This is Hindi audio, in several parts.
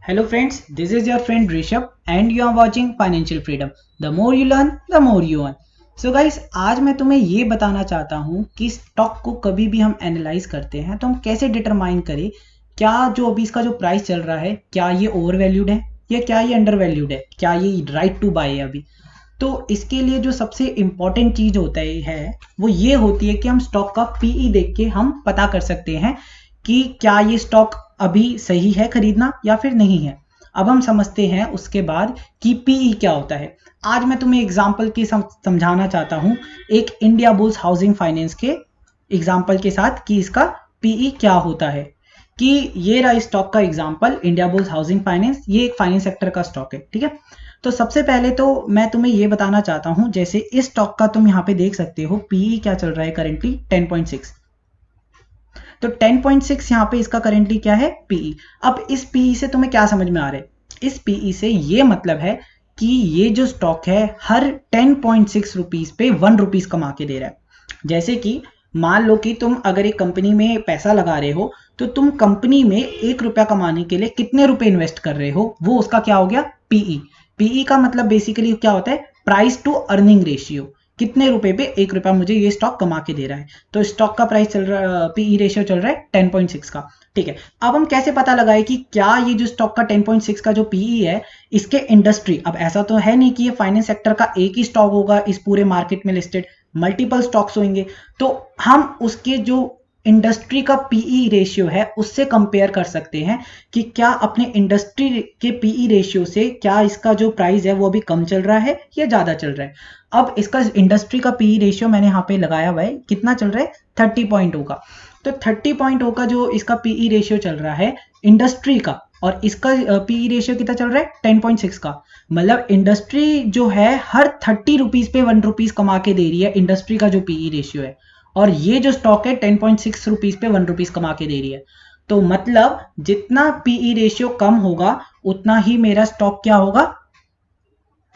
Hello friends, this is your friend Rishabh and you are watching Financial Freedom. The more you learn, the more you earn. So guys, आज मैं तुम्हें ये बताना चाहता हूँ कि स्टॉक को कभी भी हम एनालाइज करते हैं तो हम कैसे डिटरमाइन करें क्या जो अभी इसका जो प्राइस चल रहा है क्या ये ओवर वैल्यूड है या क्या ये अंडर वैल्यूड है, क्या ये राइट टू बाय है अभी। तो इसके लिए जो सबसे इम्पॉर्टेंट चीज होता है वो ये होती है कि हम स्टॉक का पीई देख के हम पता कर सकते हैं कि क्या ये स्टॉक अभी सही है खरीदना या फिर नहीं है। अब हम समझते हैं उसके बाद कि पीई क्या होता है। आज मैं तुम्हें एग्जांपल के समझाना चाहता हूं एक इंडिया बुल्स हाउसिंग फाइनेंस के एग्जांपल के साथ कि इसका पीई क्या होता है। कि ये रहा स्टॉक का example India bulls housing finance, ये एक फाइनेंस सेक्टर का स्टॉक है, ठीक है। तो सबसे पहले तो मैं तुम्हें ये बताना चाहता हूं, जैसे इस स्टॉक का तुम यहाँ पे देख सकते हो पीई क्या चल रहा है करेंटली 10.6। तो 10.6 यहाँ पे इसका करेंटली क्या है पीई। अब इस पीई से तुम्हें क्या समझ में आ रहा है, इस पीई से ये मतलब है कि ये जो स्टॉक है हर 10.6 रुपीज पे 1 रुपीज कमा के दे रहा है। जैसे कि मान लो कि तुम अगर एक कंपनी में पैसा लगा रहे हो तो तुम कंपनी में 1 रुपया कमाने के लिए कितने रुपए इन्वेस्ट कर रहे हो, वो उसका क्या हो गया पीई। पीई का मतलब बेसिकली क्या होता है, प्राइस टू अर्निंग रेशियो। कितने रुपए पे 1 रुपया मुझे ये स्टॉक कमा के दे रहा है। तो स्टॉक का प्राइस चल रहा है, पीई रेशियो चल रहा है 10.6 का, ठीक है। अब हम कैसे पता लगाए कि क्या ये जो स्टॉक का 10.6 का जो पीई है इसके इंडस्ट्री, अब ऐसा तो है नहीं कि ये फाइनेंस सेक्टर का एक ही स्टॉक होगा इस पूरे मार्केट में लिस्टेड, मल्टीपल स्टॉक्स होंगे। तो हम उसके जो इंडस्ट्री का पीई रेशियो है उससे कंपेयर कर सकते हैं कि क्या अपने इंडस्ट्री के पीई रेशियो से क्या इसका जो प्राइस है वो अभी कम चल रहा है या ज्यादा चल रहा है। अब इसका इंडस्ट्री का पीई रेशियो मैंने यहाँ पे लगाया हुआ है, कितना चल रहा है 30.0 का। तो 30.0 का जो इसका पीई रेशियो चल रहा है इंडस्ट्री का, और इसका पीई रेशियो कितना चल रहा है 10.6 का। मतलब इंडस्ट्री जो है हर 30 रुपीज पे 1 रुपीज कमा के दे रही है, इंडस्ट्री का जो पीई रेशियो है। और ये जो स्टॉक है 10.6 रुपीज पे 1 रुपीज कमा के दे रही है। तो मतलब जितना पीई रेशियो कम होगा उतना ही मेरा स्टॉक क्या होगा,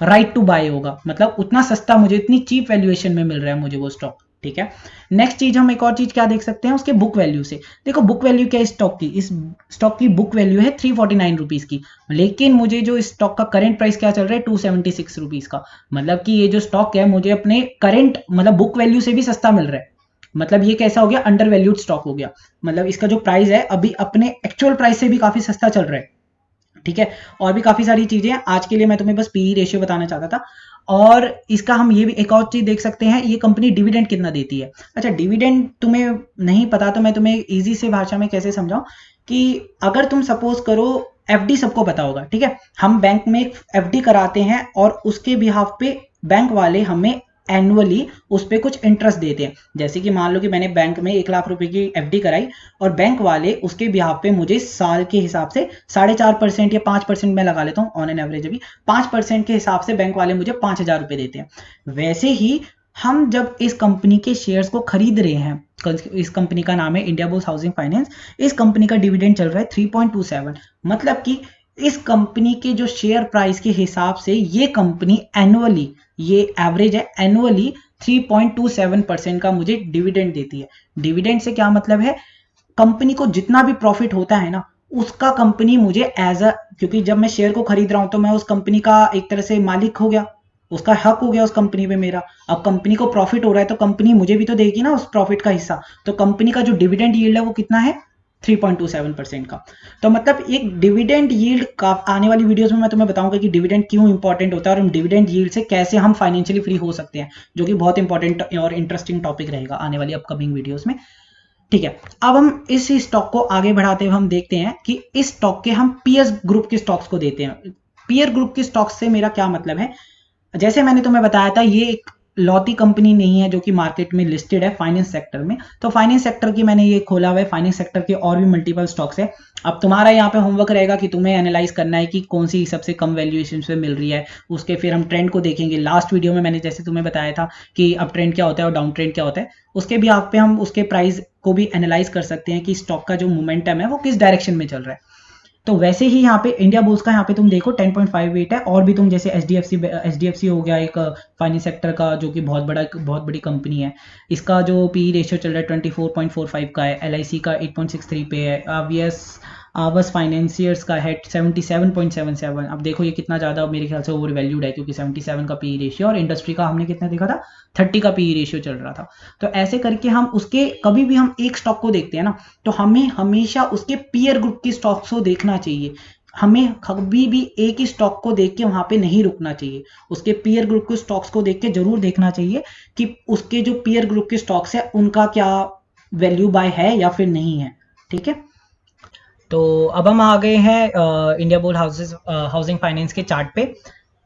राइट टू बाय होगा। मतलब उतना सस्ता मुझे, इतनी चीप वैल्यूएशन में मिल रहा है मुझे वो स्टॉक, ठीक है। नेक्स्ट चीज हम एक और चीज क्या देख सकते हैं उसके बुक वैल्यू से। देखो बुक वैल्यू क्या है स्टॉक की, इस स्टॉक की बुक वैल्यू है 349 रुपीज की, लेकिन मुझे जो स्टॉक का करंट प्राइस क्या चल रहा है 276 रुपीज का। मतलब कि ये जो स्टॉक है मुझे अपने करंट मतलब बुक वैल्यू से भी सस्ता मिल रहा है। मतलब ये कैसा हो गया, अंडर वैल्यूड स्टॉक हो गया। मतलब इसका जो प्राइस है अभी अपने एक्चुअल प्राइस से भी काफी सस्ता चल रहा है, ठीक है। और भी काफी सारी चीजें हैं, आज के लिए मैं तुम्हें बस पीई रेशियो बताना चाहता था। और इसका हम ये भी एक और चीज देख सकते हैं, ये कंपनी डिविडेंड कितना देती है। अच्छा डिविडेंड तुम्हें नहीं पता तो मैं तुम्हें इजी से भाषा में कैसे समझाऊं कि अगर तुम सपोज करो एफडी सबको पता होगा, ठीक है। हम बैंक में एक एफडी कराते हैं और उसके बिहाफ पे बैंक वाले हमें एनुअली उस पर कुछ इंटरेस्ट देते हैं। जैसे कि मान लो कि मैंने बैंक में 1 लाख रुपए की एफडी कराई और बैंक वाले उसके बिहाफ पे मुझे साल के हिसाब से 4.5% या 5% में लगा लेता हूँ ऑन एन एवरेज, अभी 5% के हिसाब से बैंक वाले मुझे 5,000 रुपए देते हैं। वैसे ही हम जब इस कंपनी के शेयर्स को खरीद रहे हैं, इस कंपनी का नाम है इंडिया बुल्स हाउसिंग फाइनेंस, इस कंपनी का डिविडेंड चल रहा है 3.27। मतलब कि इस कंपनी के जो शेयर प्राइस के हिसाब से ये कंपनी एनुअली, ये एवरेज है, एनुअली 3.27% का मुझे डिविडेंड देती है। डिविडेंड से क्या मतलब है, कंपनी को जितना भी प्रॉफिट होता है ना उसका कंपनी मुझे एज अ, क्योंकि जब मैं शेयर को खरीद रहा हूं तो मैं उस कंपनी का एक तरह से मालिक हो गया, उसका हक हो गया उस कंपनी पे मेरा। अब कंपनी को प्रॉफिट हो रहा है तो कंपनी मुझे भी तो देगी ना उस प्रॉफिट का हिस्सा। तो कंपनी का जो डिविडेंड यील्ड है वो कितना है 3.27% का। तो मतलब एक डिविडेंड यील्ड का आने वाली वीडियोस में मैं तुम्हें बताऊंगा कि डिविडेंड क्यों इंपॉर्टेंट होता है और डिविडेंड यील्ड से कैसे हम फाइनेंशियली फ्री हो सकते हैं, जो कि बहुत इंपॉर्टेंट और इंटरेस्टिंग टॉपिक रहेगा आने वाली अपकमिंग वीडियोस में, ठीक है। अब हम इस स्टॉक को आगे बढ़ाते हुए हम देखते हैं कि इस स्टॉक के हम पीयर ग्रुप के स्टॉक्स को देते हैं। पीयर ग्रुप के स्टॉक्स से मेरा क्या मतलब है, जैसे मैंने तुम्हें बताया था ये एक लौती कंपनी नहीं है जो कि मार्केट में लिस्टेड है फाइनेंस सेक्टर में। तो फाइनेंस सेक्टर की मैंने ये खोला हुआ है, फाइनेंस सेक्टर के और भी मल्टीपल स्टॉक्स है। अब तुम्हारा यहाँ पे होमवर्क रहेगा कि तुम्हें एनालाइज करना है कि कौन सी सबसे कम वैल्यूएशन पे मिल रही है, उसके फिर हम ट्रेंड को देखेंगे। लास्ट वीडियो में मैंने जैसे तुम्हें बताया था कि अप ट्रेंड क्या होता है और डाउन ट्रेंड क्या होता है, उसके भी आप पे हम उसके प्राइस को भी एनालाइज कर सकते हैं कि स्टॉक का जो मोमेंटम है वो किस डायरेक्शन में चल रहा है। तो वैसे ही यहाँ पे इंडिया बुल्स का यहाँ पे तुम देखो 10.58 है। और भी तुम जैसे एचडीएफसी हो गया एक फाइनेंस सेक्टर का जो कि बहुत बड़ी कंपनी है, इसका जो पी रेशियो चल रहा है 24.45 का है। एलआईसी का 8.63 पे है। आरबीएस बस फाइनेंशियर्स का है 77.77। अब देखो ये कितना ज़्यादा मेरे ख्याल से ओवर वैल्यूड है, क्योंकि 77 का पी रेशियो और इंडस्ट्री का हमने कितना देखा था 30 का पी रेशियो चल रहा था। तो ऐसे करके हम उसके कभी भी हम एक स्टॉक को देखते हैं ना, तो हमें हमेशा उसके पीयर ग्रुप के स्टॉक्स को देखना चाहिए। हमें कभी भी एक ही स्टॉक को देख के वहां पे नहीं रुकना चाहिए, उसके पीयर ग्रुप के स्टॉक्स को देख के जरूर देखना चाहिए कि उसके जो पीयर ग्रुप के स्टॉक्स है उनका क्या वैल्यू बाय है या फिर नहीं है। ठीक है, तो अब हम आ गए हैं इंडिया बुल हाउसिंग फाइनेंस के चार्ट पे।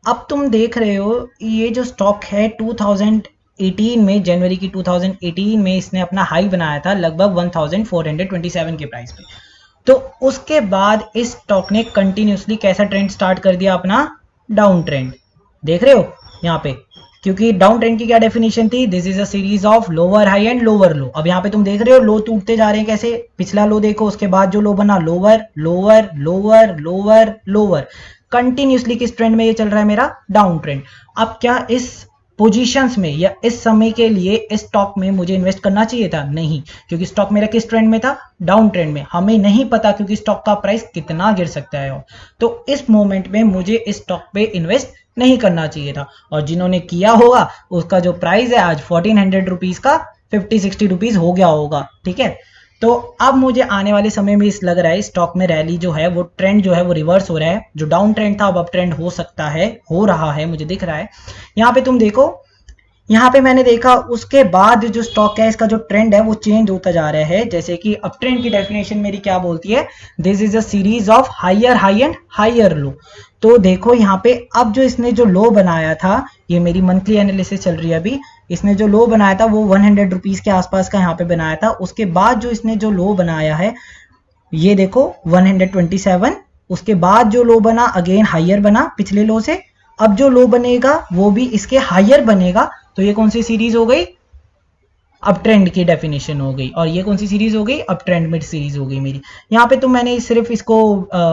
अब तुम देख रहे हो ये जो स्टॉक है 2018 में, जनवरी की 2018 में इसने अपना हाई बनाया था लगभग 1427 के प्राइस पे। तो उसके बाद इस स्टॉक ने कंटिन्यूसली कैसा ट्रेंड स्टार्ट कर दिया, अपना डाउन ट्रेंड। देख रहे हो यहाँ पे, क्योंकि डाउन ट्रेंड की क्या डेफिनेशन थी, this is a series of lower high and lower लो। अब यहाँ पे तुम देख रहे हो लो टूटते जा रहे हैं कैसे, पिछला लो देखो, उसके बाद जो लो बना lower lower lower lower lower, continuously किस ट्रेंड में ये चल रहा है, मेरा डाउन ट्रेंड। अब क्या इस पोजीशंस में या इस समय के लिए इस स्टॉक में मुझे इन्वेस्ट करना चाहिए था? नहीं, क्योंकि स्टॉक मेरा किस ट्रेंड में था, डाउन ट्रेंड में। हमें नहीं पता क्योंकि स्टॉक का प्राइस कितना गिर सकता है, तो इस मोमेंट में मुझे इस स्टॉक पे इन्वेस्ट नहीं करना चाहिए था। और जिन्होंने किया होगा उसका जो प्राइस है आज 1400 रुपीज का 50-60 रुपीज हो गया होगा। ठीक है, तो अब मुझे आने वाले समय में इस लग रहा है स्टॉक में रैली जो है वो ट्रेंड जो है वो रिवर्स हो रहा है। जो डाउन ट्रेंड था अब अप ट्रेंड हो सकता है, हो रहा है, मुझे दिख रहा है। यहाँ पे तुम देखो, यहाँ पे मैंने देखा उसके बाद जो स्टॉक है इसका जो ट्रेंड है वो चेंज होता जा रहा है। जैसे कि अप ट्रेंड की डेफिनेशन मेरी क्या बोलती है, this is a series of higher high and higher low. तो देखो यहाँ पे अब जो इसने जो लो बनाया था, ये मेरी मंथली एनालिसिस चल रही है अभी, इसने जो लो बनाया था वो 100 रुपीज के आसपास का यहाँ पे बनाया था। उसके बाद जो इसने जो लो बनाया है ये देखो 127, उसके बाद जो लो बना अगेन हायर बना पिछले लो से, अब जो लो बनेगा वो भी इसके हायर बनेगा। तो ये कौन सी सीरीज हो गई, अप ट्रेंड की डेफिनेशन हो गई। और ये कौन सी सीरीज हो गई, अप ट्रेंड मिड सीरीज हो गई मेरी। यहाँ पे तो मैंने सिर्फ इसको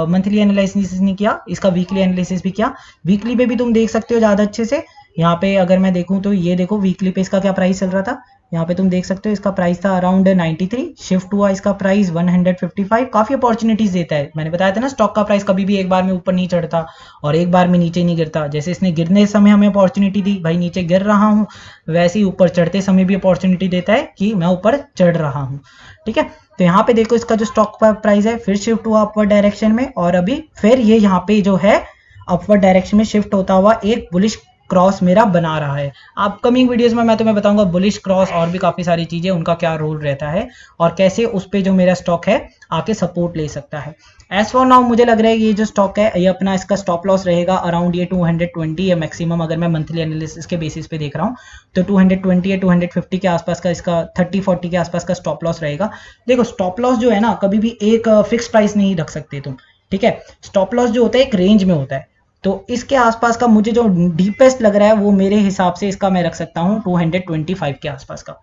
मंथली एनालिसिस नहीं किया, इसका वीकली एनालिसिस भी किया। वीकली पे भी तुम देख सकते हो ज्यादा अच्छे से। यहाँ पे अगर मैं देखूं तो ये देखो वीकली पे इसका क्या प्राइस चल रहा था, यहाँ पे तुम देख सकते हो इसका प्राइस था अराउंड 93, शिफ्ट हुआ इसका प्राइस 155। काफी अपॉर्चुनिटीज देता है, मैंने बताया था ना स्टॉक का प्राइस कभी भी एक बार में ऊपर नहीं चढ़ता और एक बार में नीचे नहीं गिरता। जैसे इसने गिरने समय हमें अपॉर्चुनिटी दी, भाई नीचे गिर रहा हूँ, वैसे ही ऊपर चढ़ते समय भी अपॉर्चुनिटी देता है कि मैं ऊपर चढ़ रहा हूँ। ठीक है, तो यहाँ पे देखो इसका जो स्टॉक का प्राइस है फिर शिफ्ट हुआ अपवर्ड डायरेक्शन में, और अभी फिर ये यहाँ पे जो है अपवर्ड डायरेक्शन में शिफ्ट होता हुआ एक बुलिश क्रॉस मेरा बना रहा है। अपकमिंग वीडियोस में मैं तुम्हें बताऊंगा बुलिश क्रॉस और भी काफी सारी चीजें, उनका क्या रोल रहता है और कैसे उस पे जो मेरा स्टॉक है आके सपोर्ट ले सकता है। एज फॉर नाउ मुझे लग रहा है कि ये जो स्टॉक है ये अपना इसका स्टॉप लॉस रहेगा अराउंड ये 220 या मैक्सिमम, अगर मैं मंथली एनालिसिस के बेसिस पे देख रहा हूँ तो 220 या 250 के आसपास का, इसका 30-40 के आसपास का स्टॉप लॉस रहेगा। देखो स्टॉप लॉस जो है ना कभी भी एक फिक्स प्राइस नहीं रख सकते तुम। ठीक है, स्टॉप लॉस जो होता है एक रेंज में होता है, तो इसके आसपास का मुझे जो डीपेस्ट लग रहा है वो मेरे हिसाब से इसका मैं रख सकता हूँ 225 के आसपास का।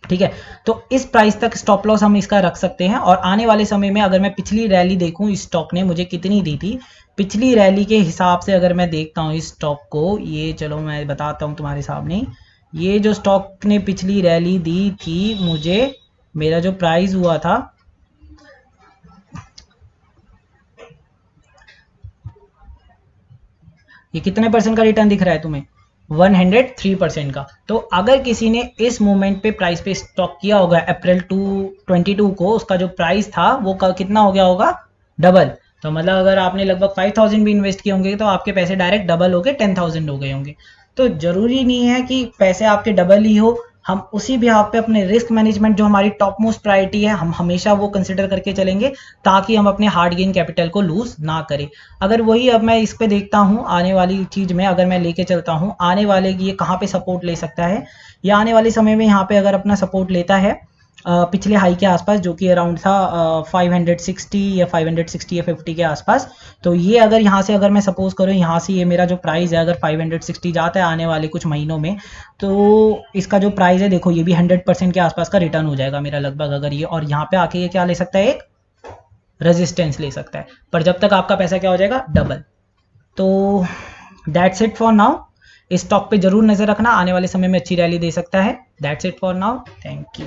ठीक है, तो इस प्राइस तक स्टॉप लॉस हम इसका रख सकते हैं। और आने वाले समय में अगर मैं पिछली रैली देखूं इस स्टॉक ने मुझे कितनी दी थी, पिछली रैली के हिसाब से अगर मैं देखता हूं इस स्टॉक को, ये चलो मैं बताता हूं तुम्हारे सामने, ये जो स्टॉक ने पिछली रैली दी थी मुझे, मेरा जो प्राइस हुआ था ये कितने परसेंट का रिटर्न दिख रहा है तुम्हें, 103% का। तो अगर किसी ने इस मोमेंट पे प्राइस पे स्टॉक किया होगा अप्रैल 22 को, उसका जो प्राइस था वो कितना हो गया होगा, डबल। तो मतलब अगर आपने लगभग 5000 भी इन्वेस्ट किए होंगे तो आपके पैसे डायरेक्ट डबल हो गए, 10,000 हो गए होंगे। तो जरूरी नहीं है कि पैसे आपके डबल ही हो, हम उसी बिहाफ पे अपने रिस्क मैनेजमेंट जो हमारी टॉप मोस्ट प्रायोरिटी है हम हमेशा वो कंसिडर करके चलेंगे ताकि हम अपने हार्ड गेन कैपिटल को लूज ना करें। अगर वही अब मैं इस पे देखता हूँ आने वाली चीज में, अगर मैं लेके चलता हूँ आने वाले ये कहाँ पे सपोर्ट ले सकता है, या आने वाले समय में यहाँ पे अगर अपना सपोर्ट लेता है पिछले हाई के आसपास जो कि अराउंड था 560 या 560 या 50 के आसपास, तो ये अगर यहाँ से अगर मैं सपोज करूँ यहाँ से ये मेरा जो प्राइस है अगर 560 जाता है आने वाले कुछ महीनों में, तो इसका जो प्राइस है देखो ये भी 100% के आसपास का रिटर्न हो जाएगा मेरा लगभग अगर ये, और यहाँ पे आके ये क्या ले सकता है, एक रेजिस्टेंस ले सकता है, पर जब तक आपका पैसा क्या हो जाएगा, डबल। तो दैट्स इट फॉर नाउ, इस स्टॉक पे जरूर नजर रखना, आने वाले समय में अच्छी रैली दे सकता है। That's it for now, thank you.